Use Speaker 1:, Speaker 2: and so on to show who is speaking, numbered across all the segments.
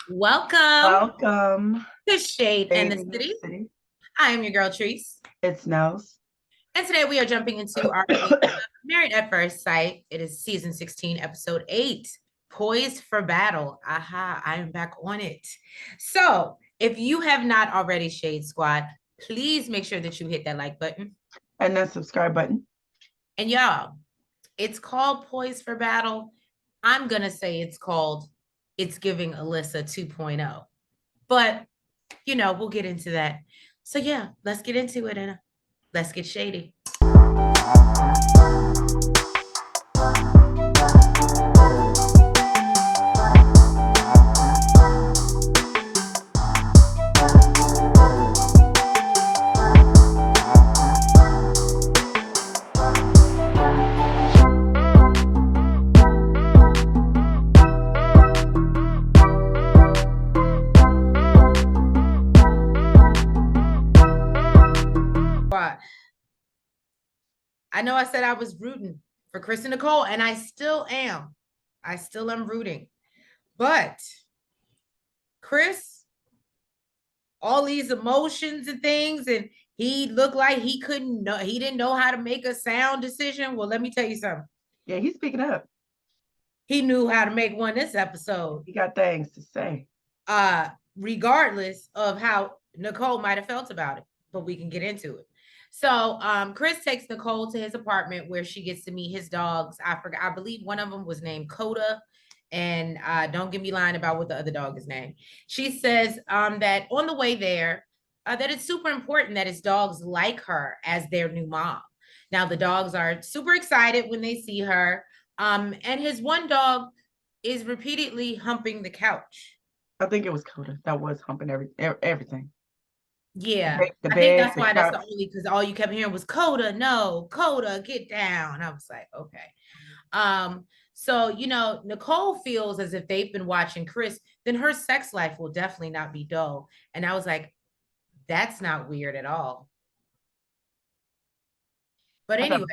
Speaker 1: Welcome
Speaker 2: Welcome,
Speaker 1: to Shade and the City.
Speaker 2: City.
Speaker 1: I am your girl, Treese.
Speaker 2: It snows.
Speaker 1: And today we are jumping into our Married at First Sight. It is season 16, episode 8, Poised for Battle. Aha, I am back on it. So if you have not already, Shade Squad, please make sure that you hit that like button.
Speaker 2: And that subscribe button.
Speaker 1: And y'all, it's called Poised for Battle. I'm going to say it's giving Alyssa 2.0. But, we'll get into that. So, yeah, let's get into it and let's get shady. I know I said I was rooting for Chris and Nicole, and I still am. I still am rooting. But Chris, all these emotions and things, and he looked like he didn't know how to make a sound decision. Well, let me tell you something.
Speaker 2: Yeah, he's speaking up.
Speaker 1: He knew how to make one this episode.
Speaker 2: He got things to say.
Speaker 1: Regardless of how Nicole might have felt about it, but we can get into it. So Chris takes Nicole to his apartment where she gets to meet his dogs. I believe one of them was named Coda. And don't get me lying about what the other dog is named. She says that on the way there, that it's super important that his dogs like her as their new mom. Now the dogs are super excited when they see her. And his one dog is repeatedly humping the couch.
Speaker 2: I think it was Coda that was humping everything.
Speaker 1: Yeah,
Speaker 2: the
Speaker 1: I
Speaker 2: bed,
Speaker 1: think that's why
Speaker 2: couch.
Speaker 1: that's the only, because all you kept hearing was Coda, no, Coda, get down. I was like, okay. So Nicole feels as if they've been watching Chris, then her sex life will definitely not be dull. And I was like, that's not weird at all. But anyway,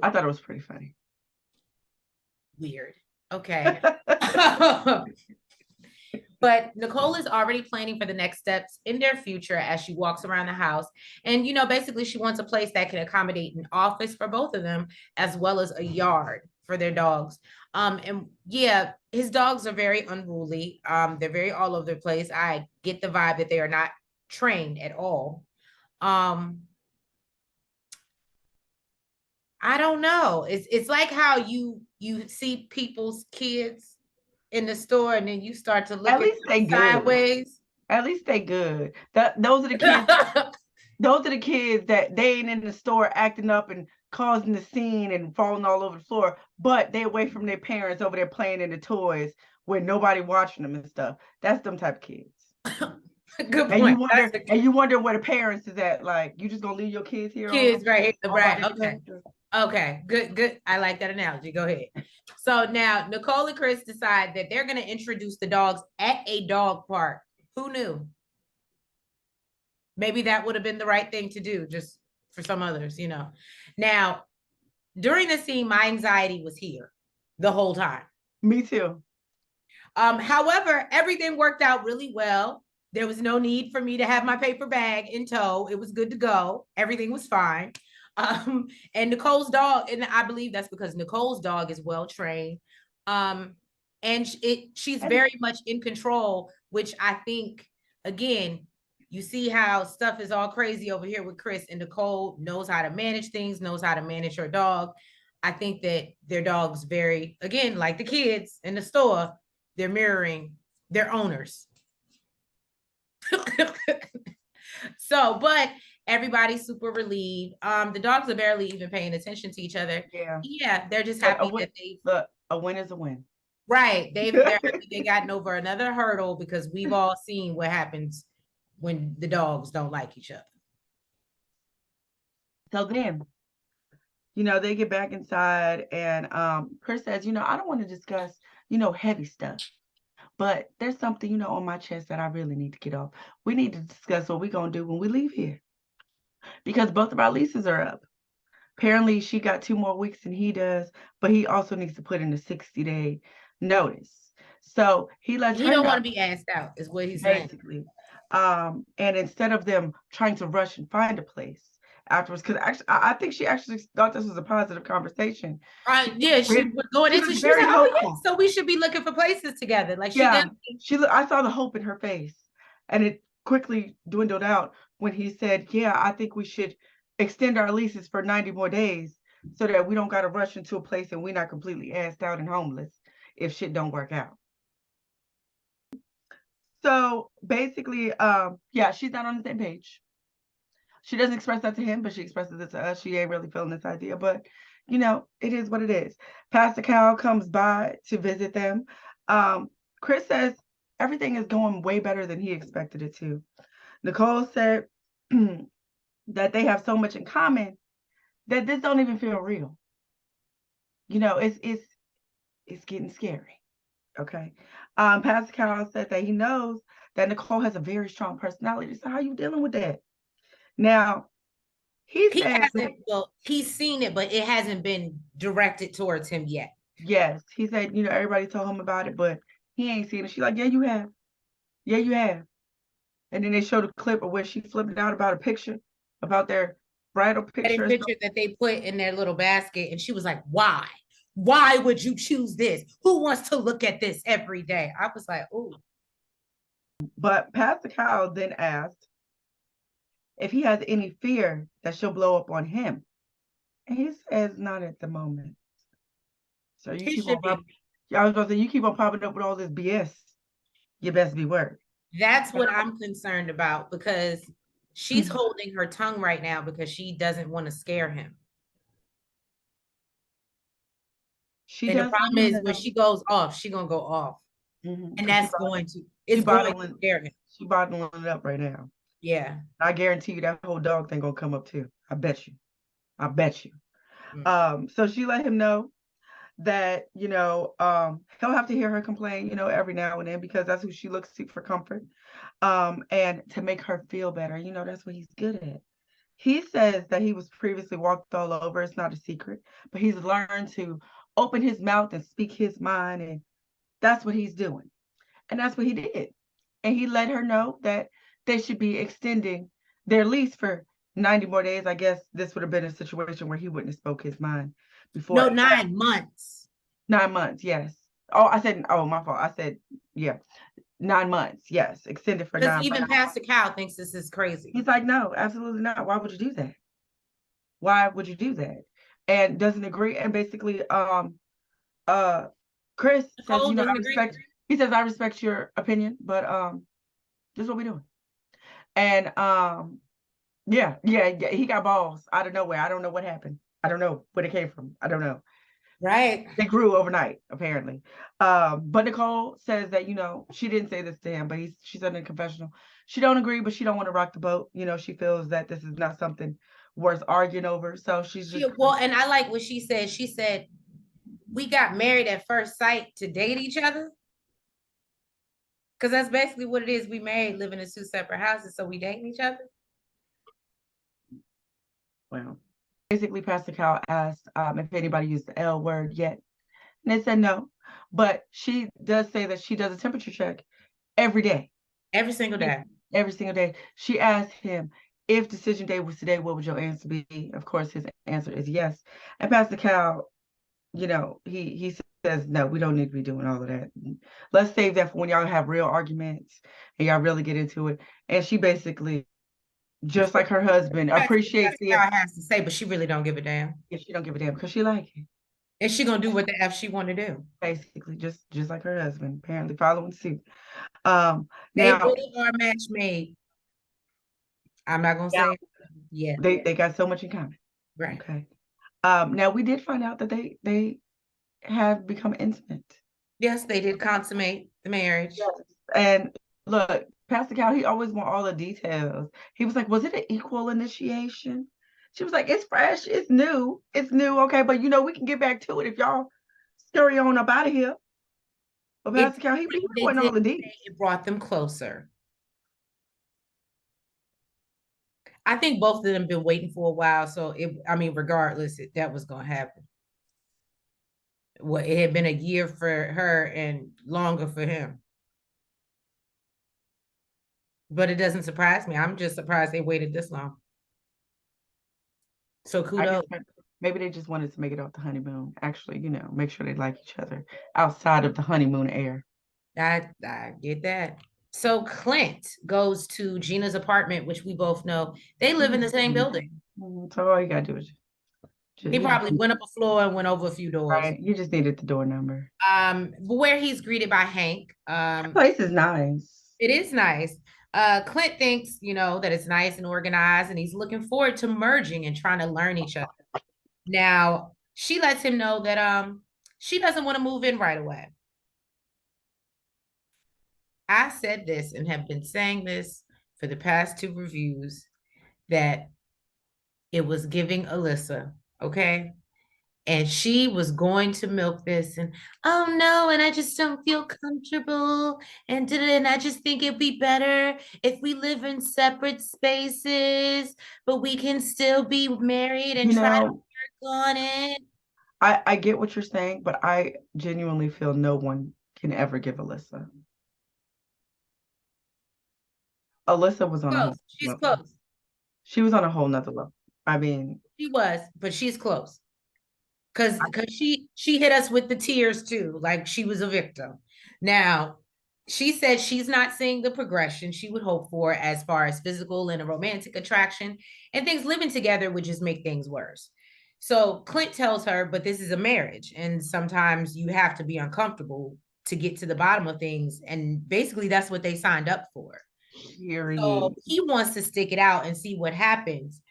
Speaker 2: I thought it was pretty funny.
Speaker 1: Weird. Okay. But Nicole is already planning for the next steps in their future as she walks around the house. And, basically she wants a place that can accommodate an office for both of them, as well as a yard for their dogs. And yeah, his dogs are very unruly. They're very all over the place. I get the vibe that they are not trained at all. I don't know. It's like how you see people's kids in the store and then you start to look at
Speaker 2: least they
Speaker 1: sideways.
Speaker 2: At least they good. Those are the kids. Those are the kids that they ain't in the store acting up and causing the scene and falling all over the floor, but they away from their parents over there playing in the toys with nobody watching them and stuff. That's them type of kids.
Speaker 1: Good point.
Speaker 2: And you wonder where the parents is at. Like, you just gonna leave your kids here?
Speaker 1: Kids, right? Right. Okay. Okay. Good. I like that analogy. Go ahead. So now Nicole and Chris decide that they're going to introduce the dogs at a dog park. Who knew? Maybe that would have been the right thing to do, just for some others, Now, during the scene, my anxiety was here the whole time.
Speaker 2: Me too.
Speaker 1: However, everything worked out really well. There was no need for me to have my paper bag in tow. It was good to go. Everything was fine. And Nicole's dog, and I believe that's because Nicole's dog is well trained. And she's very much in control, which I think, again, you see how stuff is all crazy over here with Chris, and Nicole knows how to manage things, knows how to manage her dog. I think that their dog's very, again, like the kids in the store, they're mirroring their owners. So, but everybody's super relieved. The dogs are barely even paying attention to each other. Yeah, they're just happy that
Speaker 2: a win is a win.
Speaker 1: Right. They're happy they gotten over another hurdle, because we've all seen what happens when the dogs don't like each other.
Speaker 2: So then, they get back inside and Chris says, I don't want to discuss, heavy stuff. But there's something, on my chest that I really need to get off. We need to discuss what we're going to do when we leave here. Because both of our leases are up. Apparently, she got 2 more weeks than he does, but he also needs to put in a 60-day notice. So he lets
Speaker 1: He
Speaker 2: her
Speaker 1: don't
Speaker 2: know,
Speaker 1: want to be asked out, is what he's saying.
Speaker 2: basically. And instead of them trying to rush and find a place afterwards, because actually, I think she actually thought this was a positive conversation.
Speaker 1: Yeah, she was going
Speaker 2: she
Speaker 1: into.
Speaker 2: was
Speaker 1: She was
Speaker 2: very
Speaker 1: like, "Oh yeah,
Speaker 2: hopeful.
Speaker 1: so we should be looking for places together." Like she
Speaker 2: Yeah,
Speaker 1: did.
Speaker 2: I saw the hope in her face, and it quickly dwindled out when he said, "Yeah, I think we should extend our leases for 90 more days so that we don't got to rush into a place and we're not completely assed out and homeless if shit don't work out." So basically, yeah, she's not on the same page. She doesn't express that to him, but she expresses it to us. She ain't really feeling this idea, but it is what it is. Pastor Cal comes by to visit them. Chris says everything is going way better than he expected it to. Nicole said that they have so much in common that this don't even feel real. It's getting scary. Okay. Pastor Cal said that he knows that Nicole has a very strong personality. So how are you dealing with that? Now, he
Speaker 1: He
Speaker 2: says that,
Speaker 1: hasn't. Well, he's seen it, but it hasn't been directed towards him yet.
Speaker 2: yes, he said, everybody told him about it, but he ain't seen it. She's like, yeah, you have. Yeah, you have. And then they showed a clip of where she flipped out about a picture, about their bridal
Speaker 1: That
Speaker 2: picture.
Speaker 1: picture that they put in their little basket, and she was like, "Why? Why would you choose this? Who wants to look at this every day?" I was like, "Oh."
Speaker 2: But Pastor Kyle then asked if he has any fear that she'll blow up on him. And he says, not at the moment. So you
Speaker 1: He
Speaker 2: keep
Speaker 1: should
Speaker 2: on
Speaker 1: be.
Speaker 2: I was gonna say, you keep on popping up with all this BS. You best be worried.
Speaker 1: That's what I'm concerned about, because she's
Speaker 2: Mhm.
Speaker 1: holding her tongue right now because she doesn't want to scare him.
Speaker 2: She
Speaker 1: And the
Speaker 2: does let
Speaker 1: problem
Speaker 2: him
Speaker 1: is when
Speaker 2: know.
Speaker 1: she goes off, she's gonna go off. And
Speaker 2: 'Cause she
Speaker 1: it's going to
Speaker 2: bottling
Speaker 1: scare him.
Speaker 2: she bottling it up right now.
Speaker 1: Yeah.
Speaker 2: I guarantee you that whole dog thing gonna come up too. I bet you. I bet you. So she let him know that, he'll have to hear her complain, every now and then, because that's who she looks to for comfort. And to make her feel better, that's what he's good at. He says that he was previously walked all over. It's not a secret, but he's learned to open his mouth and speak his mind, and that's what he's doing. And that's what he did. And he let her know that they should be extending their lease for 90 more days. I guess this would have been a situation where he wouldn't have spoke his mind before.
Speaker 1: No, 9 months.
Speaker 2: 9 months, yes. Oh, I said, oh, my fault. I said, yeah, 9 months, yes, extended for
Speaker 1: Because
Speaker 2: 9 months.
Speaker 1: even Pastor Cal thinks this is crazy.
Speaker 2: He's like, no, absolutely not. Why would you do that? Why would you do that? And doesn't agree. And basically, Chris says,
Speaker 1: Nicole
Speaker 2: I
Speaker 1: doesn't agree.
Speaker 2: respect. He says, I respect your opinion, but this is what we're doing. And yeah, he got balls out of nowhere. I don't know what happened. I don't know where it came from. I don't know.
Speaker 1: Right.
Speaker 2: They grew overnight, apparently. But Nicole says that, she didn't say this to him, but she said in a confessional, she don't agree, but she don't want to rock the boat. She feels that this is not something worth arguing over. So she's just,
Speaker 1: Well, and I like what she said. She said, we got married at first sight to date each other. Because that's basically what it is. We married, living in 2 separate houses, so we dating each other.
Speaker 2: well, basically Pastor Cal asked if anybody used the L word yet. And they said no. But she does say that she does a temperature check every day.
Speaker 1: Every single day.
Speaker 2: Every single day. She asked him, if decision day was today, what would your answer be? Of course, his answer is yes. And Pastor Cal, he says, no, we don't need to be doing all of that. Let's save that for when y'all have real arguments and y'all really get into it. And she basically, just like her husband, appreciates the.
Speaker 1: Has to say, but she really don't give a damn.
Speaker 2: Yeah, she don't give a damn because she like it.
Speaker 1: And she gonna do what the F she want to do.
Speaker 2: Basically, just like her husband, apparently following suit.
Speaker 1: They
Speaker 2: Now
Speaker 1: really are match made. I'm not gonna say, yeah,
Speaker 2: they got so much in common.
Speaker 1: right.
Speaker 2: Okay. Now we did find out that they have become intimate.
Speaker 1: Yes, they did consummate the marriage.
Speaker 2: Yes. And look, Pastor Cal, he always want all the details. He was like, was it an equal initiation? She was like, it's fresh, it's new, okay, but we can get back to it if y'all scurry on up out of here. But Pastor Cal, he wanting all the details.
Speaker 1: It brought them closer. I think both of them been waiting for a while, so regardless, that was gonna happen. Well, it had been a year for her and longer for him. But it doesn't surprise me. I'm just surprised they waited this long. So
Speaker 2: I guess
Speaker 1: kudos.
Speaker 2: maybe they just wanted to make it off the honeymoon. Actually, make sure they like each other outside of the honeymoon air.
Speaker 1: I get that. So Clint goes to Gina's apartment, which we both know they live in the same building.
Speaker 2: So all you gotta do is
Speaker 1: He probably went up a floor and went over a few doors.
Speaker 2: right. You just needed the door number.
Speaker 1: But where he's greeted by Hank.
Speaker 2: The place is nice.
Speaker 1: It is nice. Clint thinks, that it's nice and organized, and he's looking forward to merging and trying to learn each other. Now, she lets him know that she doesn't want to move in right away. I said this and have been saying this for the past 2 reviews that it was giving Alyssa, okay? And she was going to milk this and, oh no, and I just don't feel comfortable. And I just think it'd be better if we live in separate spaces, but we can still be married and try to work on it.
Speaker 2: I get what you're saying, but I genuinely feel no one can ever give Alyssa. Alyssa was on a whole
Speaker 1: She's
Speaker 2: level.
Speaker 1: close.
Speaker 2: She was on a whole nother level. I mean,
Speaker 1: She was, but she's close. Cause she hit us with the tears too, like she was a victim. Now, she said she's not seeing the progression she would hope for as far as physical and a romantic attraction, and things living together would just make things worse. So Clint tells her, but this is a marriage, and sometimes you have to be uncomfortable to get to the bottom of things. And basically, that's what they signed up for. So he wants to stick it out and see what happens.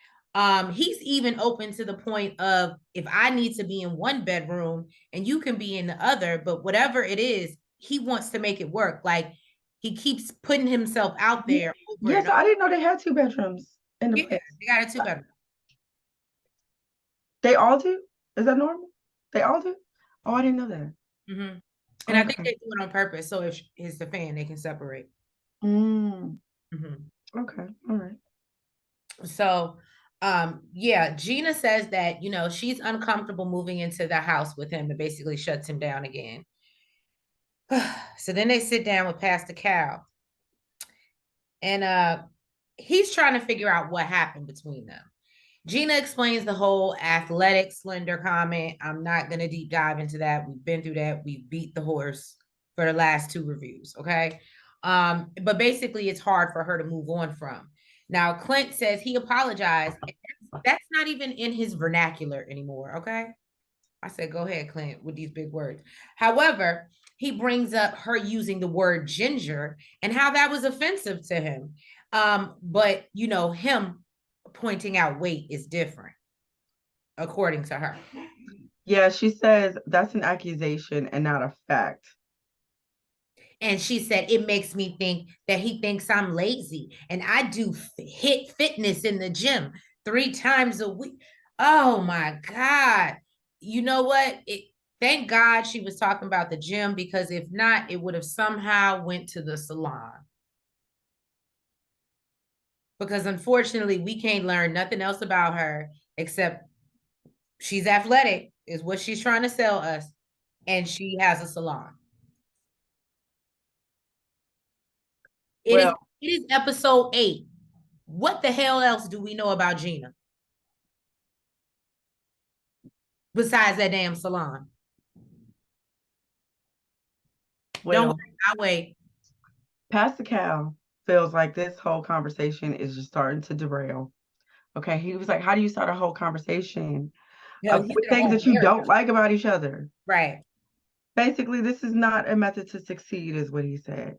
Speaker 1: He's even open to the point of, if I need to be in one bedroom and you can be in the other, but whatever it is, he wants to make it work. Like, he keeps putting himself out there.
Speaker 2: Yes, I didn't know they had 2 bedrooms in the place.
Speaker 1: They got a 2 bedroom.
Speaker 2: They all do? Is that normal? They all do? Oh, I didn't know that.
Speaker 1: Mm-hmm. And I think they do it on purpose. So if it's the fan, they can separate.
Speaker 2: Mm-hmm. Okay, all right.
Speaker 1: So Gina says that, she's uncomfortable moving into the house with him, and basically shuts him down again. So then they sit down with Pastor Cal, and he's trying to figure out what happened between them. Gina explains the whole athletic slender comment. I'm not going to deep dive into that. We've been through that. We've beat the horse for the last 2 reviews, okay? But basically, it's hard for her to move on from. Now, Clint says he apologized. That's not even in his vernacular anymore, okay? I said, go ahead, Clint, with these big words. However, he brings up her using the word ginger and how that was offensive to him. But, him pointing out weight is different, according to her.
Speaker 2: Yeah, she says that's an accusation and not a fact.
Speaker 1: And she said, it makes me think that he thinks I'm lazy, and I do hit fitness in the gym 3 times a week. Oh my God. You know what? Thank God she was talking about the gym, because if not, it would have somehow went to the salon. Because unfortunately, we can't learn nothing else about her except she's athletic, is what she's trying to sell us, and she has a salon. It is episode 8. What the hell else do we know about Gina besides that damn salon? Don't worry, I'll wait.
Speaker 2: Pastor Cal feels like this whole conversation is just starting to derail. Okay, he was like, how do you start a whole conversation with things that you don't like about each other?
Speaker 1: Right.
Speaker 2: Basically, this is not a method to succeed, is what he said.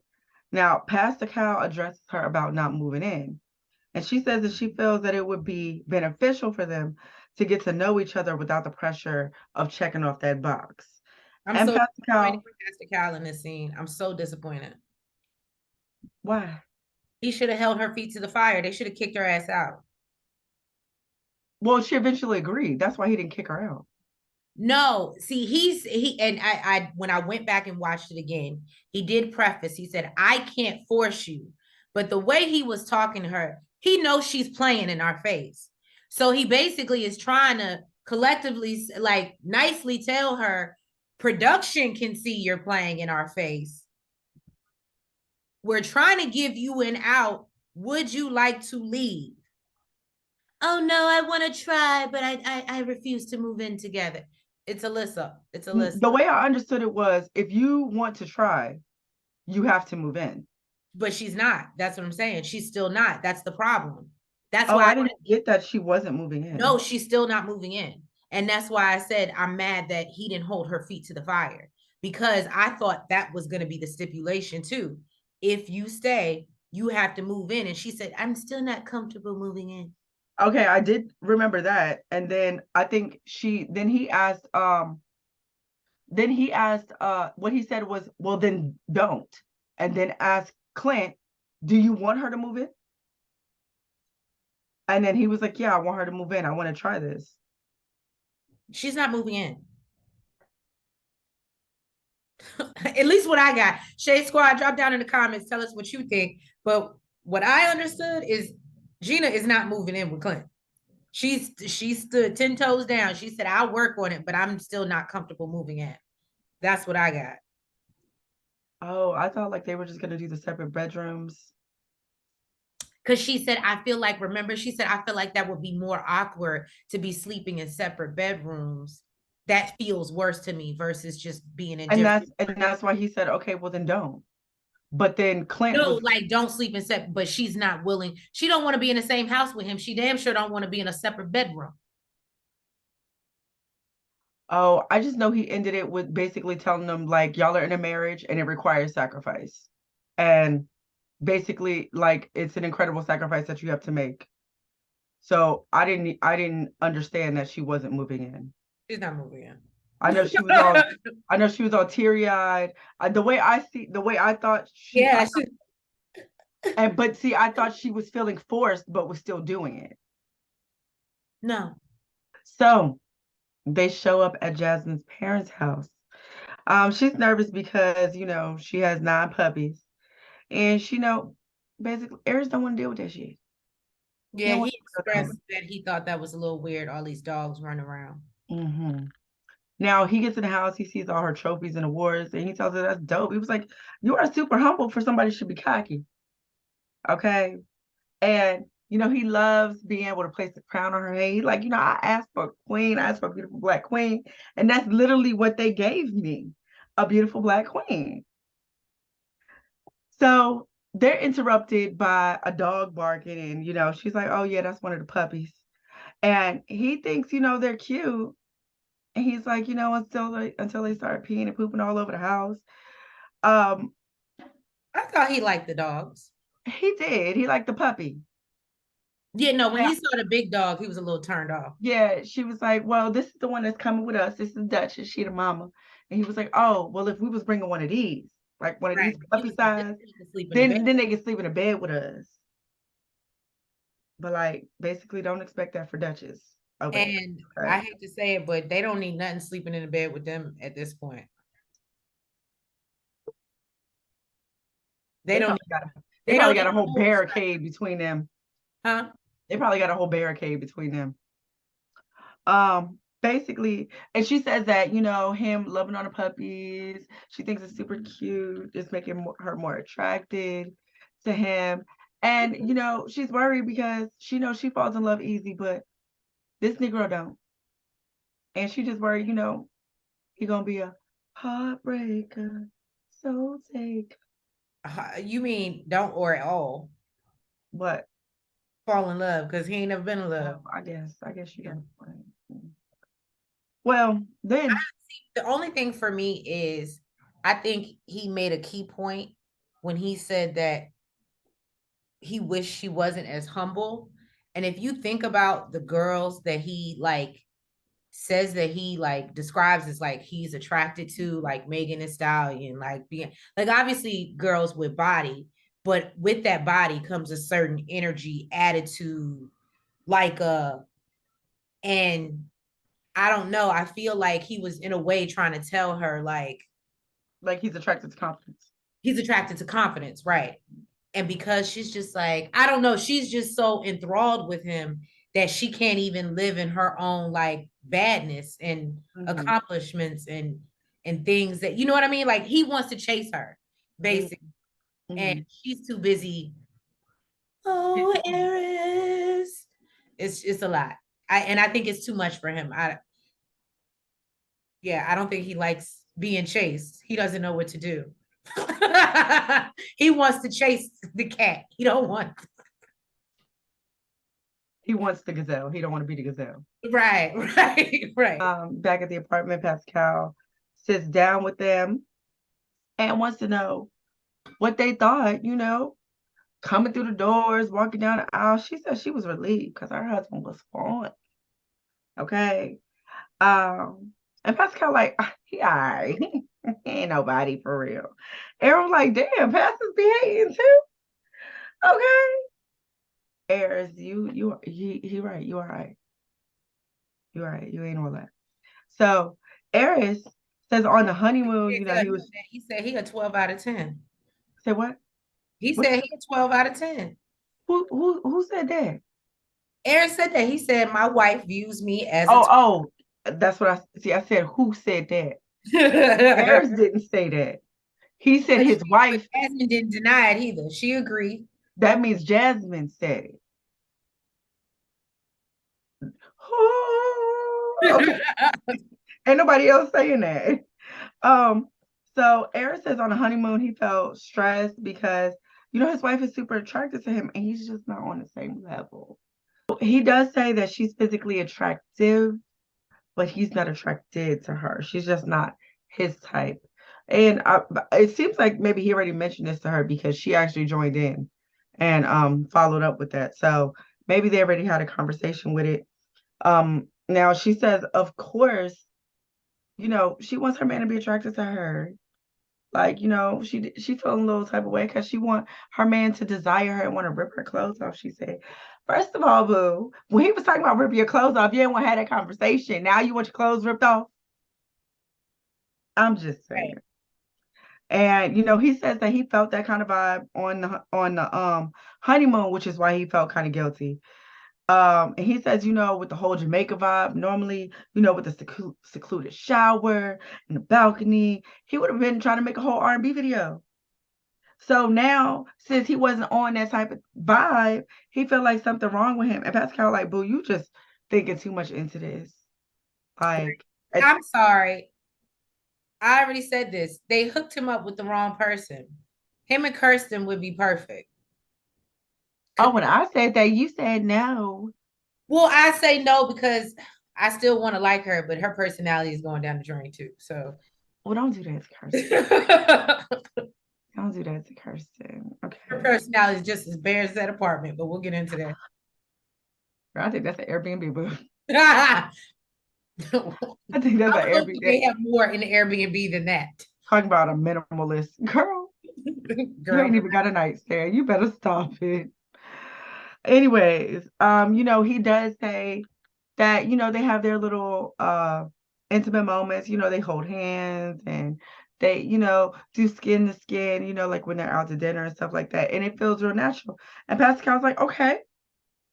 Speaker 2: Now, Pastor Cal addresses her about not moving in. And she says that she feels that it would be beneficial for them to get to know each other without the pressure of checking off that box.
Speaker 1: I'm so disappointed with Pastor Cal in this scene. I'm so disappointed.
Speaker 2: Why?
Speaker 1: He should have held her feet to the fire. They should have kicked her ass out.
Speaker 2: Well, she eventually agreed. That's why he didn't kick her out.
Speaker 1: No, see, and I when I went back and watched it again, he did preface. He said, I can't force you. But the way he was talking to her, he knows she's playing in our face. So he basically is trying to collectively, like, nicely tell her, Production can see you're playing in our face. We're trying to give you an out. Would you like to leave? Oh no, I want to try, but I refuse to move in together. It's Alyssa. It's Alyssa.
Speaker 2: The way I understood it was, if you want to try, you have to move in.
Speaker 1: But she's not. That's what I'm saying. She's still not. That's the problem. That's
Speaker 2: Oh,
Speaker 1: why
Speaker 2: I didn't get that she wasn't moving in.
Speaker 1: no, she's still not moving in. And that's why I said I'm mad that he didn't hold her feet to the fire, because I thought that was going to be the stipulation too. If you stay, you have to move in. And she said, I'm still not comfortable moving in.
Speaker 2: Okay, I did remember that. And then I think then he asked what he said was, well, then don't. And then asked Clint, do you want her to move in? And then he was like, yeah, I want her to move in. I want to try this.
Speaker 1: She's not moving in. At least what I got. Shade Squad, drop down in the comments, tell us what you think. But what I understood is Gina is not moving in with Clint. She stood 10 toes down. She said, I'll work on it, but I'm still not comfortable moving in. That's what I got.
Speaker 2: Oh, I thought like they were just gonna do the separate bedrooms.
Speaker 1: Because she said, I feel like, remember, she said, I feel like that would be more awkward to be sleeping in separate bedrooms. That feels worse to me versus just being in different.
Speaker 2: And that's why he said, okay, well then don't. But then Clint
Speaker 1: No,
Speaker 2: was
Speaker 1: like don't sleep in separate, but she's not willing. She don't want to be in the same house with him. She damn sure don't want to be in a separate bedroom.
Speaker 2: Oh, I just know he ended it with basically telling them like y'all are in a marriage and it requires sacrifice. And basically like it's an incredible sacrifice that you have to make. So I didn't understand that she wasn't moving in.
Speaker 1: She's not moving in.
Speaker 2: I know she was all I know she was all teary-eyed. The way I thought
Speaker 1: Yeah,
Speaker 2: but see, I thought she was feeling forced but was still doing it.
Speaker 1: no.
Speaker 2: So they show up at Jasmine's parents' house. She's nervous because, she has 9 puppies. And basically, Aries don't want to deal with that shit.
Speaker 1: Yeah, he expressed that he thought that was a little weird, all these dogs running around.
Speaker 2: Mm-hmm. Now he gets in the house, he sees all her trophies and awards, and he tells her that's dope. He was like, you are super humble for somebody who should be cocky. Okay. And he loves being able to place the crown on her head. He's like, I asked for a queen, I asked for a beautiful black queen. And that's literally what they gave me, a beautiful black queen. So they're interrupted by a dog barking, and she's like, oh yeah, that's one of the puppies. And he thinks, they're cute. And he's like, until they start peeing and pooping all over the house.
Speaker 1: I thought he liked the dogs.
Speaker 2: He did. He liked the puppy.
Speaker 1: Yeah, no, when he saw the big dog, he was a little turned off.
Speaker 2: Yeah, she was like, well, this is the one that's coming with us. This is Duchess. She the mama. And he was like, oh, well, if we was bringing one of these, like one of these puppy size, then they can sleep in a bed with us. But like, basically, don't expect that for Duchess.
Speaker 1: Okay. And I hate to say it, but they don't need nothing sleeping in a bed with them at this point. They don't.
Speaker 2: They probably got a whole barricade between them.
Speaker 1: Huh?
Speaker 2: They probably got a whole barricade between them. Basically, and she says that, him loving on the puppies, she thinks it's super cute, it's making her more attracted to him. And, she's worried because she knows she falls in love easy, but this Negro don't. And she just worried, he gonna be a heartbreaker, so take.
Speaker 1: You mean don't or at all?
Speaker 2: What?
Speaker 1: Fall in love because he ain't never been in love.
Speaker 2: I guess you don't. Well, then
Speaker 1: the only thing for me is I think he made a key point when he said that he wished she wasn't as humble. And if you think about the girls that he says that he describes as he's attracted to, like Megan Thee Stallion, being obviously girls with body, but with that body comes a certain energy, attitude, and I don't know. I feel like he was in a way trying to tell her like
Speaker 2: he's attracted to confidence.
Speaker 1: He's attracted to confidence, right? And because she's just I don't know, she's just so enthralled with him that she can't even live in her own badness and accomplishments. And and things that, you know what I mean? Like he wants to chase her, basically.
Speaker 2: Mm-hmm.
Speaker 1: And she's too busy. Oh, Eris. It's a lot. I think it's too much for him. I don't think he likes being chased. He doesn't know what to do. He wants to chase the cat. He don't want.
Speaker 2: He wants the gazelle. He don't want to be the gazelle.
Speaker 1: Right, right.
Speaker 2: Back at the apartment, Pascal sits down with them and wants to know what they thought, coming through the doors, walking down the aisle. She said she was relieved because her husband was fine. Okay. And Pascal like, he all right. He ain't nobody for real. Aaron like, damn, Pastor's behaving too. Okay. Eris, he right. You all right. You all right. You ain't all that. So Eris says on the honeymoon,
Speaker 1: He said he a 12 out of 10.
Speaker 2: say what?
Speaker 1: He
Speaker 2: What?
Speaker 1: said he a 12 out of 10.
Speaker 2: Who said that?
Speaker 1: Aaron said that. He said my wife views me as a
Speaker 2: Oh, that's what I see. I said who said that?
Speaker 1: 12.
Speaker 2: Eris didn't say that. He said his wife.
Speaker 1: Jasmine didn't deny it either. She agreed.
Speaker 2: That means Jasmine said it. Okay. Ain't nobody else saying that. So Eric says on the honeymoon he felt stressed because his wife is super attracted to him and he's just not on the same level. He does say that she's physically attractive, but he's not attracted to her. She's just not his type. And it seems like maybe he already mentioned this to her because she actually joined in and followed up with that. So maybe they already had a conversation with it. Now she says, of course, she wants her man to be attracted to her. Like, she feeling a little type of way because she want her man to desire her and want to rip her clothes off, she said. First of all, boo, when he was talking about ripping your clothes off, you didn't want to have that conversation. Now you want your clothes ripped off? I'm just saying. And he says that he felt that kind of vibe on the honeymoon, which is why he felt kind of guilty. And he says, with the whole Jamaica vibe, normally, with the secluded shower and the balcony, he would have been trying to make a whole R&B video. So now, since he wasn't on that type of vibe, he felt like something wrong with him. And Pascal like, boo, you just thinking too much into this. Like,
Speaker 1: I'm sorry. I already said this. They hooked him up with the wrong person. Him and Kirsten would be perfect.
Speaker 2: Oh, when I said that, you said no.
Speaker 1: Well, I say no because I still want to like her, but her personality is going down the drain too. So,
Speaker 2: well, don't do that to Kirsten. Don't do that to Kirsten. Okay.
Speaker 1: Her personality is just as bare as that apartment, but we'll get into that.
Speaker 2: I think that's an Airbnb, boo.
Speaker 1: I
Speaker 2: think that's an Airbnb.
Speaker 1: They have more in the Airbnb than that.
Speaker 2: Talking about a minimalist. Girl, you ain't even got a nightstand. You better stop it. Anyways, he does say that, they have their little intimate moments, they hold hands and they, do skin to skin, like when they're out to dinner and stuff like that. And it feels real natural. And Pascal's like, okay,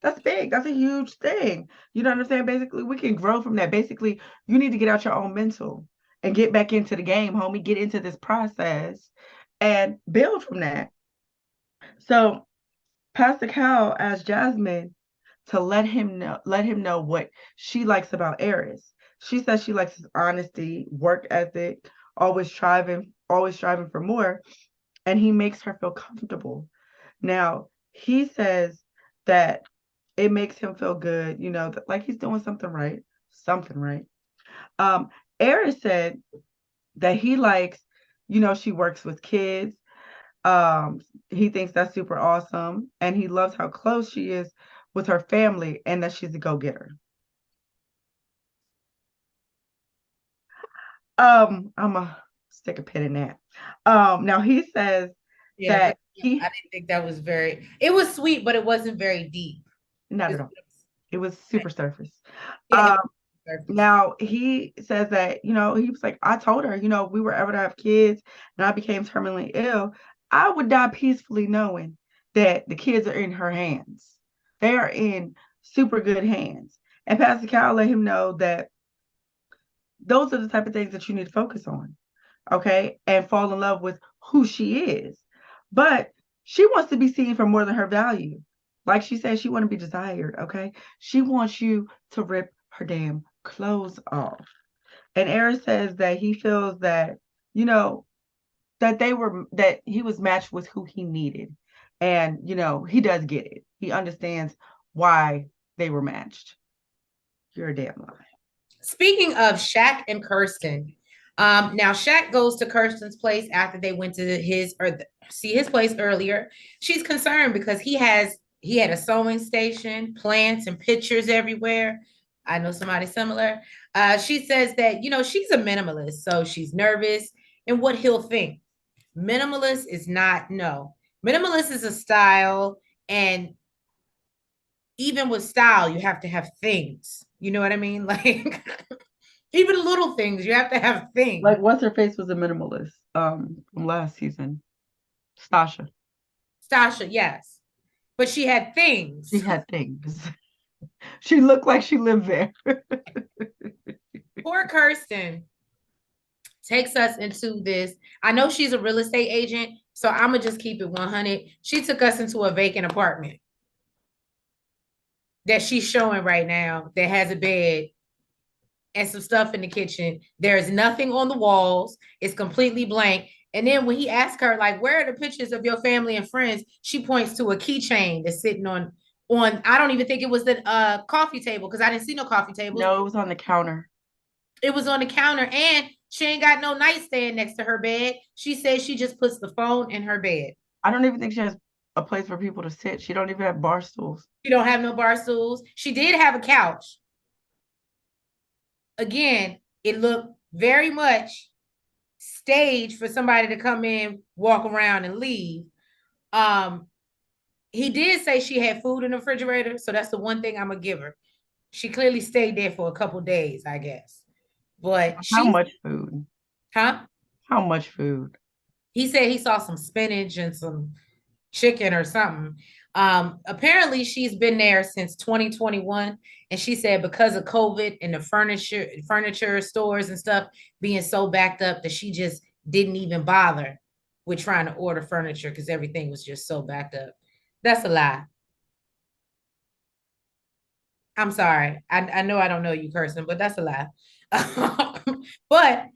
Speaker 2: that's big. That's a huge thing. You know what I'm saying? Basically, we can grow from that. Basically, you need to get out your own mental and get back into the game, homie. Get into this process and build from that. So Pastor Cal asked Jasmine to let him know what she likes about Eris. She says she likes his honesty, work ethic, always striving for more, and he makes her feel comfortable. Now, he says that it makes him feel good, like he's doing something right. Eris said that he likes, she works with kids. He thinks that's super awesome, and he loves how close she is with her family and that she's a go-getter. I'm gonna stick a pin in that. Now he says that
Speaker 1: I didn't think that was it was sweet, but it wasn't very deep.
Speaker 2: Not at all. It was super surface.
Speaker 1: Surface.
Speaker 2: Now he says that, he was like, I told her, if we were ever to have kids and I became terminally ill, I would die peacefully knowing that the kids are in her hands. They are in super good hands. And Pastor Cal let him know that those are the type of things that you need to focus on. okay, and fall in love with who she is. But she wants to be seen for more than her value. Like she said, she want to be desired, okay? She wants you to rip her damn clothes off. And Eric says that he feels that, you know, that he was matched with who he needed. And, you know, he does get it. He understands why they were matched. You're a damn lie.
Speaker 1: Speaking of Shaq and Kirsten, now Shaq goes to Kirsten's place after they went to see his place earlier. She's concerned because he had a sewing station, plants and pictures everywhere. I know somebody similar. She says that, you know, she's a minimalist, so she's nervous and what he'll think. Minimalist is not, no. Minimalist is a style, and even with style, you have to have things. You know what I mean? Like even little things, you have to have things.
Speaker 2: Like what's her face was a minimalist from last season. Stasha.
Speaker 1: Stasha, yes. But she had things.
Speaker 2: She had things. She looked like she lived there.
Speaker 1: Poor Kirsten takes us into this. I know she's a real estate agent, so I'm gonna just keep it 100. She took us into a vacant apartment that she's showing right now that has a bed and some stuff in the kitchen. There's nothing on the walls. It's completely blank. And then when he asked her, like, where are the pictures of your family and friends? She points to a keychain that's sitting on I don't even think it was the coffee table because I didn't see no coffee tables.
Speaker 2: No, it was on the counter.
Speaker 1: It was on the counter, and she ain't got no nightstand next to her bed. She says she just puts the phone in her bed.
Speaker 2: I don't even think she has a place for people to sit. She don't even have bar stools.
Speaker 1: She don't have no bar stools. She did have a couch. Again, it looked very much staged for somebody to come in, walk around, and leave. He did say she had food in the refrigerator, so that's the one thing I'm gonna give her. She clearly stayed there for a couple days, I guess. But
Speaker 2: how much food?
Speaker 1: Huh?
Speaker 2: How much food?
Speaker 1: He said he saw some spinach and some chicken or something. Apparently she's been there since 2021, and she said because of COVID and the furniture stores and stuff being so backed up that she just didn't even bother with trying to order furniture because everything was just so backed up. That's a lie. I'm sorry. I know I don't know you, person, but that's a lie. But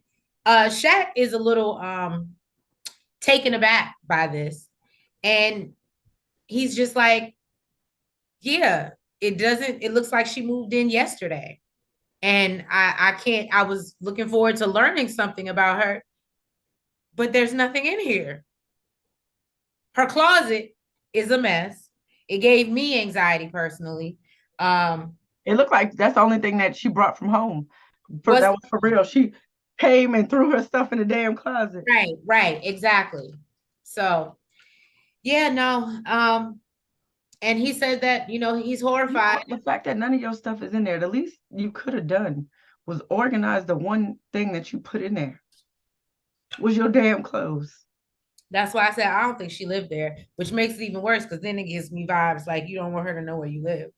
Speaker 1: Shaq is a little taken aback by this, and he's just like, yeah, it looks like she moved in yesterday. And I was looking forward to learning something about her, but there's nothing in here. Her closet is a mess. It gave me anxiety personally.
Speaker 2: It looked like that's the only thing that she brought from home. That was for real. She came and threw her stuff in the damn closet.
Speaker 1: Right, exactly. So yeah, no. And he said that, you know, he's horrified.
Speaker 2: The fact that none of your stuff is in there, the least you could have done was organize the one thing that you put in there. Was your damn clothes.
Speaker 1: That's why I said I don't think she lived there, which makes it even worse because then it gives me vibes like you don't want her to know where you live,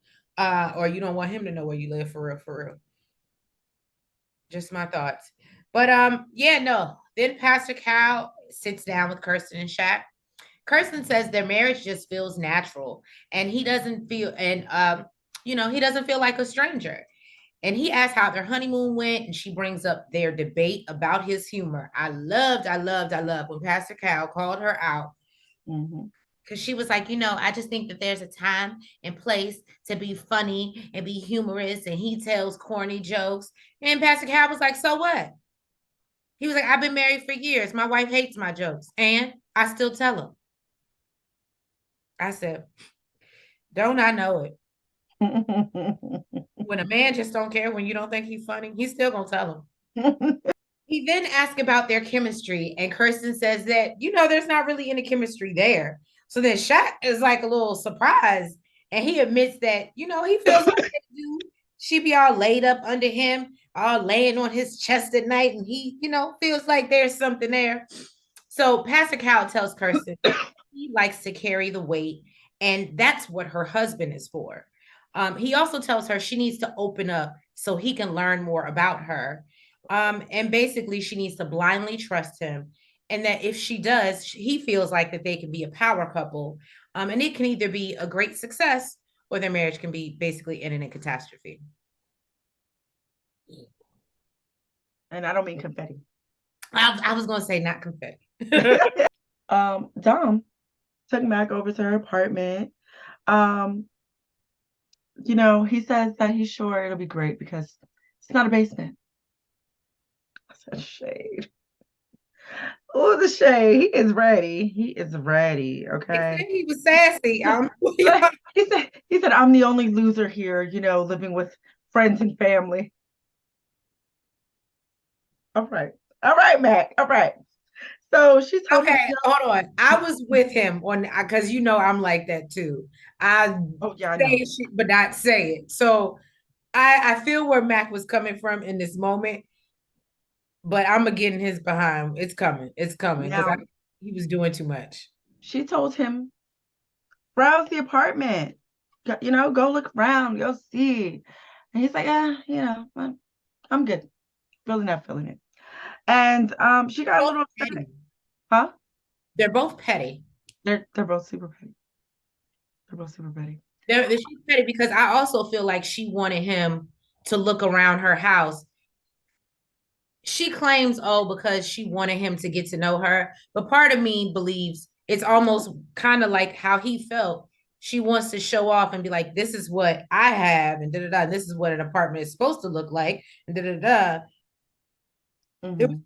Speaker 1: or you don't want him to know where you live for real, for real. Just my thoughts. But yeah, no. Then Pastor Cal sits down with Kirsten and Shaq. Kirsten says their marriage just feels natural, and he doesn't feel, and you know, he doesn't feel like a stranger. And he asks how their honeymoon went, and she brings up their debate about his humor. I loved when Pastor Cal called her out. Because she was like, you know, I just think that there's a time and place to be funny and be humorous. And he tells corny jokes. And Pastor Cal was like, so what? He was like, I've been married for years. My wife hates my jokes. And I still tell them. I said, don't I know it? When a man just don't care when you don't think he's funny, he's still gonna tell him. He then asked about their chemistry, and Kirsten says that, you know, there's not really any chemistry there. So then Shaq is like a little surprised, and he admits that, you know, he feels like she be all laid up under him, all laying on his chest at night, and he, you know, feels like there's something there. So Pastor Cal tells Kirsten he likes to carry the weight, and that's what her husband is for. He also tells her she needs to open up so he can learn more about her. And basically she needs to blindly trust him. And that if she does, he feels like that they can be a power couple. And it can either be a great success or their marriage can be basically in a catastrophe.
Speaker 2: And I don't mean confetti.
Speaker 1: I was gonna say not confetti.
Speaker 2: Dom took Mac over to her apartment. He says that he's sure it'll be great because it's not a basement. I said shade. Oh, the shade. He is ready. He is ready.
Speaker 1: They
Speaker 2: Okay.
Speaker 1: said he was sassy.
Speaker 2: He said, I'm the only loser here, living with friends and family. All right. All right, Mac. All right. So she told him,
Speaker 1: Okay, hold on. I was with him on because I'm like that too. I
Speaker 2: oh yeah, I know.
Speaker 1: say shit but not say it. So I feel where Mac was coming from in this moment, but I'm gonna get in his behind. It's coming. It's coming because
Speaker 2: Now
Speaker 1: he was doing too much.
Speaker 2: she told him, browse the apartment. Go look around, go see. And he's like, I'm good. Really not feeling it. And she got a
Speaker 1: Both
Speaker 2: little upset.
Speaker 1: petty.
Speaker 2: Huh?
Speaker 1: They're both petty.
Speaker 2: They're both super petty. They're both super petty.
Speaker 1: She's petty because I also feel like she wanted him to look around her house. She claims, oh, because she wanted him to get to know her. But part of me believes it's almost kind of like how he felt. She wants to show off and be like, this is what I have, and da da da. This is what an apartment is supposed to look like, and da da da. It was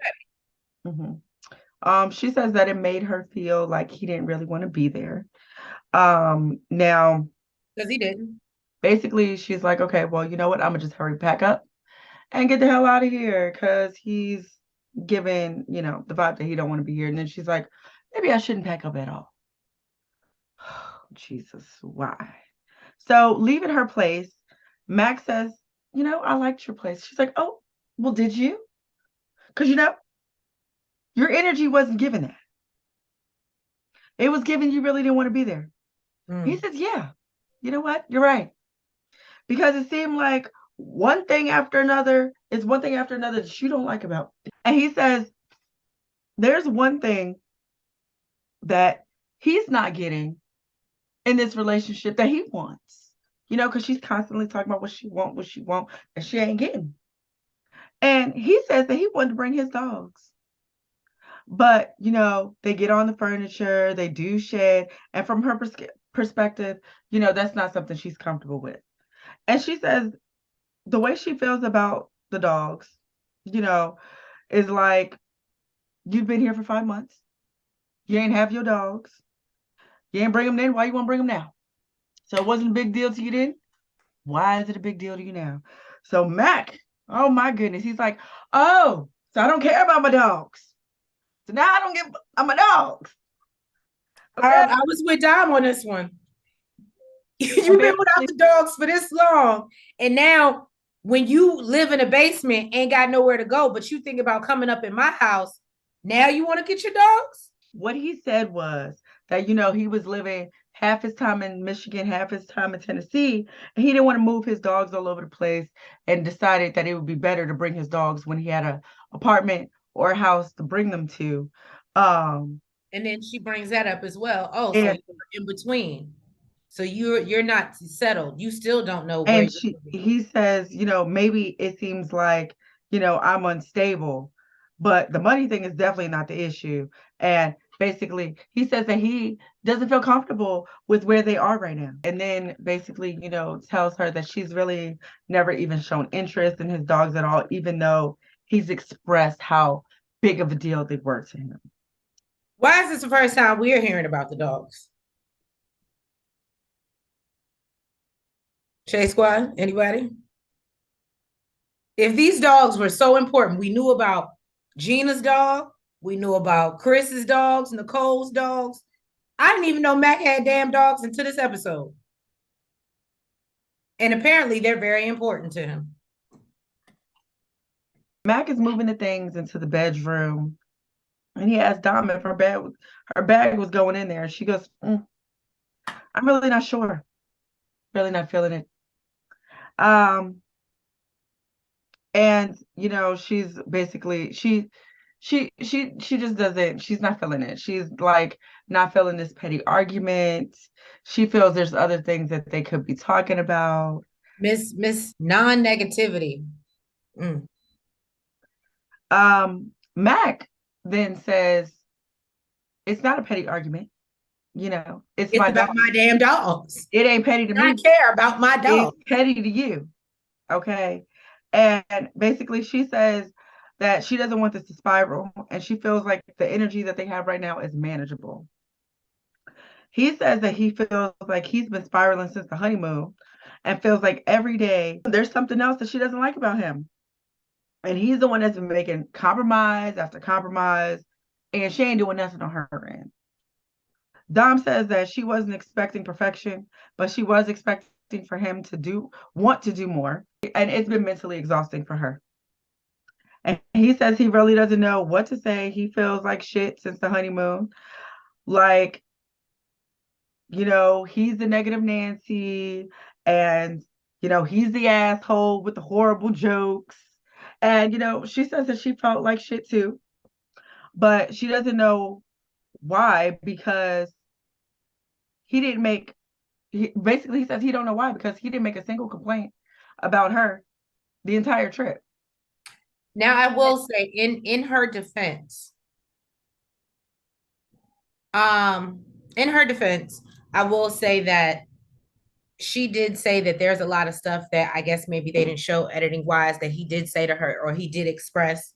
Speaker 2: Mm-hmm. She says that it made her feel like he didn't really want to be there. Now,
Speaker 1: because he didn't.
Speaker 2: basically, she's like, okay, well, you know what? I'm gonna just hurry pack up and get the hell out of here because he's giving, the vibe that he don't want to be here. And then she's like, maybe I shouldn't pack up at all. Jesus, why? So leaving her place, Max says, I liked your place. She's like, oh, well, did you? Because, your energy wasn't given that. It was given you really didn't want to be there. He says, yeah, you know what? You're right. Because it seemed like one thing after another is one thing after another that you don't like about. And he says, there's one thing that he's not getting in this relationship that he wants, because she's constantly talking about what she want, and she ain't getting. And he says that he wanted to bring his dogs. But, they get on the furniture, they do shed. And from her perspective, that's not something she's comfortable with. And she says the way she feels about the dogs, is like, you've been here for 5 months. You ain't have your dogs. You ain't bring them then. Why you want to bring them now? So it wasn't a big deal to you then. Why is it a big deal to you now? So Mac, oh my goodness, he's like, oh, so I don't care about my dogs. So now I don't give my dogs.
Speaker 1: Okay. I was with Dom on this one. You've been without the dogs for this long, and now when you live in a basement, ain't got nowhere to go, but you think about coming up in my house. Now you want to get your dogs?
Speaker 2: What he said was that, he was living half his time in Michigan, half his time in Tennessee, and he didn't want to move his dogs all over the place and decided that it would be better to bring his dogs when he had an apartment or a house to bring them to.
Speaker 1: And then she brings that up as well. Oh, so you're in between. So you're not settled. You still don't know where
Speaker 2: and he says, maybe it seems like, I'm unstable, but the money thing is definitely not the issue. And basically, he says that he doesn't feel comfortable with where they are right now. And then basically, tells her that she's really never even shown interest in his dogs at all, even though he's expressed how big of a deal they were to him.
Speaker 1: Why is this the first time we're hearing about the dogs? Chase Squad, anybody? If these dogs were so important, we knew about Gina's dog, we knew about Chris's dogs, Nicole's dogs. I didn't even know Mac had damn dogs until this episode. And apparently they're very important to him.
Speaker 2: Mac is moving the things into the bedroom, and he asked Dom if her bag was going in there. She goes, I'm really not sure. Really not feeling it. And she's basically she just doesn't, she's not feeling it. She's like not feeling this petty argument. She feels there's other things that they could be talking about.
Speaker 1: Miss non-negativity. Mm.
Speaker 2: Mac then says it's not a petty argument, it's
Speaker 1: It's
Speaker 2: my
Speaker 1: about
Speaker 2: dog.
Speaker 1: my damn dogs.
Speaker 2: It ain't petty to
Speaker 1: I
Speaker 2: me.
Speaker 1: care about my
Speaker 2: It's
Speaker 1: dog.
Speaker 2: petty to you. Okay. And basically she says that she doesn't want this to spiral, and she feels like the energy that they have right now is manageable. He says that he feels like he's been spiraling since the honeymoon, and feels like every day there's something else that she doesn't like about him. And he's the one that's been making compromise after compromise, and she ain't doing nothing on her end. Dom says that she wasn't expecting perfection, but she was expecting for him to want to do more. And it's been mentally exhausting for her. And he says he really doesn't know what to say. He feels like shit since the honeymoon. Like, he's the negative Nancy, and, he's the asshole with the horrible jokes. And, she says that she felt like shit too, but she doesn't know why, because he didn't make, basically he says he don't know why, because he didn't make a single complaint about her the entire trip.
Speaker 1: Now I will say in her defense, in her defense, I will say that she did say that there's a lot of stuff that I guess maybe they didn't show editing wise that he did say to her, or he did express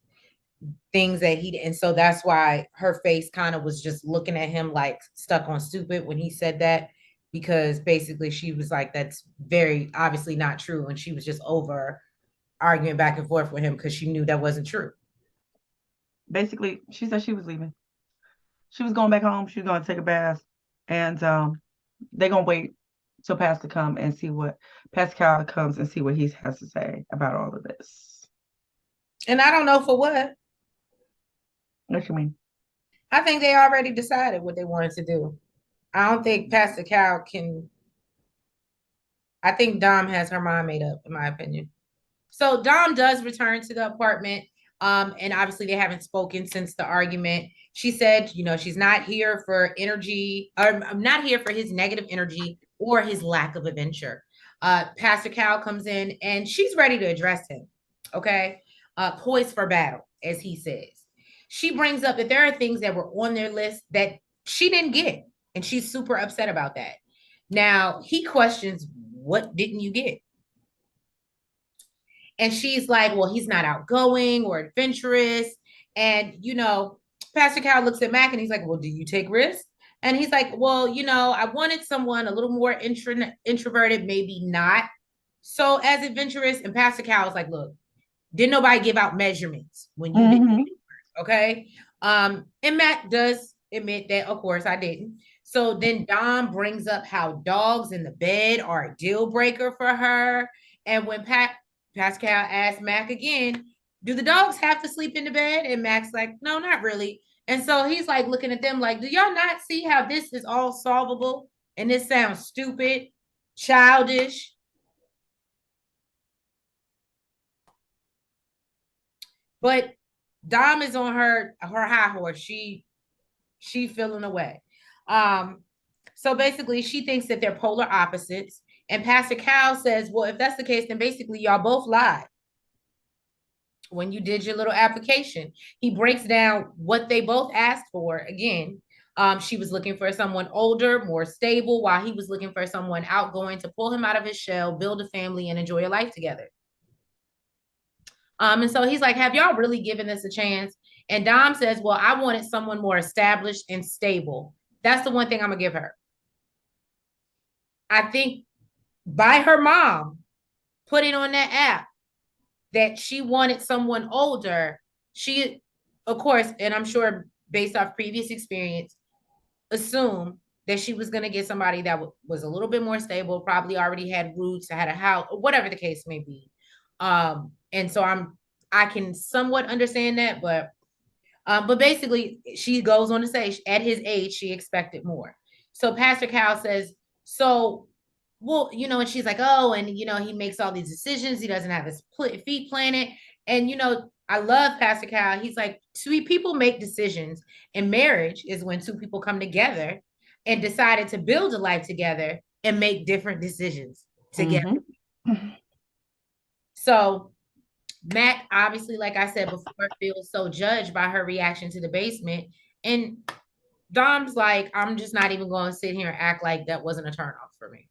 Speaker 1: things that he, and so that's why her face kind of was just looking at him like stuck on stupid when he said that, because basically she was like, that's very obviously not true, and she was just over arguing back and forth with him because she knew that wasn't true.
Speaker 2: Basically, she said she was leaving. She was going back home. She was going to take a bath, and they're going to wait till Pastor come and see what Pastor Cal comes and see what he has to say about all of this.
Speaker 1: And I don't know for what.
Speaker 2: What you mean?
Speaker 1: I think they already decided what they wanted to do. I don't think Pastor Cal can. I think Dom has her mind made up, in my opinion. So Dom does return to the apartment. And obviously they haven't spoken since the argument. She said, she's not here for energy, or I'm not here for his negative energy or his lack of adventure. Pastor Cal comes in and she's ready to address him. Okay. Poised for battle, as he says. She brings up that there are things that were on their list that she didn't get, and she's super upset about that. Now he questions, what didn't you get? And she's like, well, he's not outgoing or adventurous. And, Pastor Cal looks at Mac and he's like, well, do you take risks? And he's like, well, I wanted someone a little more introverted, maybe not so as adventurous. And Pastor Cal was like, look, didn't nobody give out measurements when you did, okay? And Mac does admit that, of course, I didn't. So then Dom brings up how dogs in the bed are a deal breaker for her. And when Pascal asked Mac again, do the dogs have to sleep in the bed? And Mac's like, no, not really. And so he's like looking at them like, do y'all not see how this is all solvable? And this sounds stupid, childish. But Dom is on her high horse. She feeling away. So basically she thinks that they're polar opposites. And Pastor Cal says, well, if that's the case, then basically y'all both lied when you did your little application. He breaks down what they both asked for. Again, she was looking for someone older, more stable, while he was looking for someone outgoing to pull him out of his shell, build a family, and enjoy a life together. And so he's like, have y'all really given this a chance? And Dom says, well, I wanted someone more established and stable. That's the one thing I'm going to give her. I think by her mom putting on that app that she wanted someone older, she, of course, and I'm sure based off previous experience, assumed that she was going to get somebody that was a little bit more stable, probably already had roots, had a house, whatever the case may be. And so I can somewhat understand that, but basically she goes on to say at his age, she expected more. So Pastor Cal says, so well, and she's like, oh, and he makes all these decisions. He doesn't have his feet planted. And I love Pastor Cal. He's like, sweet people make decisions, and marriage is when two people come together and decided to build a life together and make different decisions together.
Speaker 2: Mm-hmm.
Speaker 1: So Matt, obviously, like I said before, feels so judged by her reaction to the basement. And Dom's like, I'm just not even going to sit here and act like that wasn't a turnoff for me.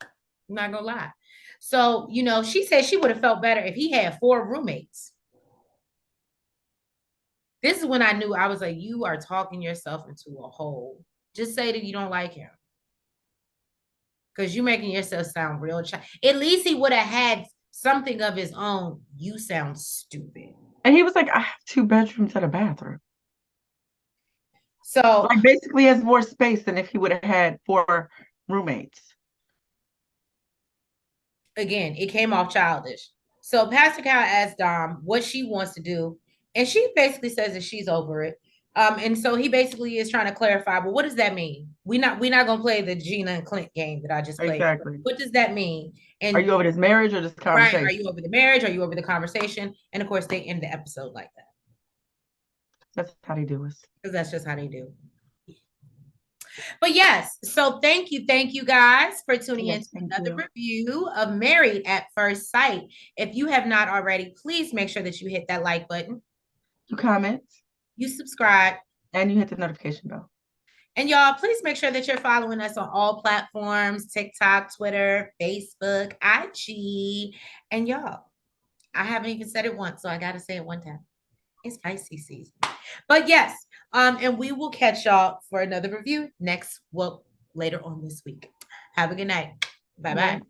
Speaker 1: I'm not gonna lie. So, she said she would have felt better if he had 4 roommates. This is when I knew. I was like, you are talking yourself into a hole. Just say that you don't like him. Because you're making yourself sound real. At least he would have had something of his own. You sound stupid.
Speaker 2: And he was like, I have 2 bedrooms and a bathroom.
Speaker 1: So,
Speaker 2: like, basically has more space than if he would have had 4 roommates.
Speaker 1: Again, it came off childish. So Pastor Cal asked Dom what she wants to do, and she basically says that she's over it. And so he basically is trying to clarify, but what does that mean? We're not gonna play the Gina and Clint game that I just played.
Speaker 2: Exactly.
Speaker 1: What does that mean? And
Speaker 2: are you over this marriage or this conversation?
Speaker 1: Right, are you over the marriage? Are you over the conversation? And of course, they end the episode like that.
Speaker 2: That's how they do us.
Speaker 1: Because that's just how they do. But yes, so thank you guys for tuning in to another review of Married at First Sight. If you have not already, please make sure that you hit that like button.
Speaker 2: You comment.
Speaker 1: You subscribe.
Speaker 2: And you hit the notification bell.
Speaker 1: And y'all, please make sure that you're following us on all platforms, TikTok, Twitter, Facebook, IG. And y'all, I haven't even said it once, so I got to say it one time. It's spicy season. But yes, and we will catch y'all for another review later on this week. Have a good night. Bye-bye.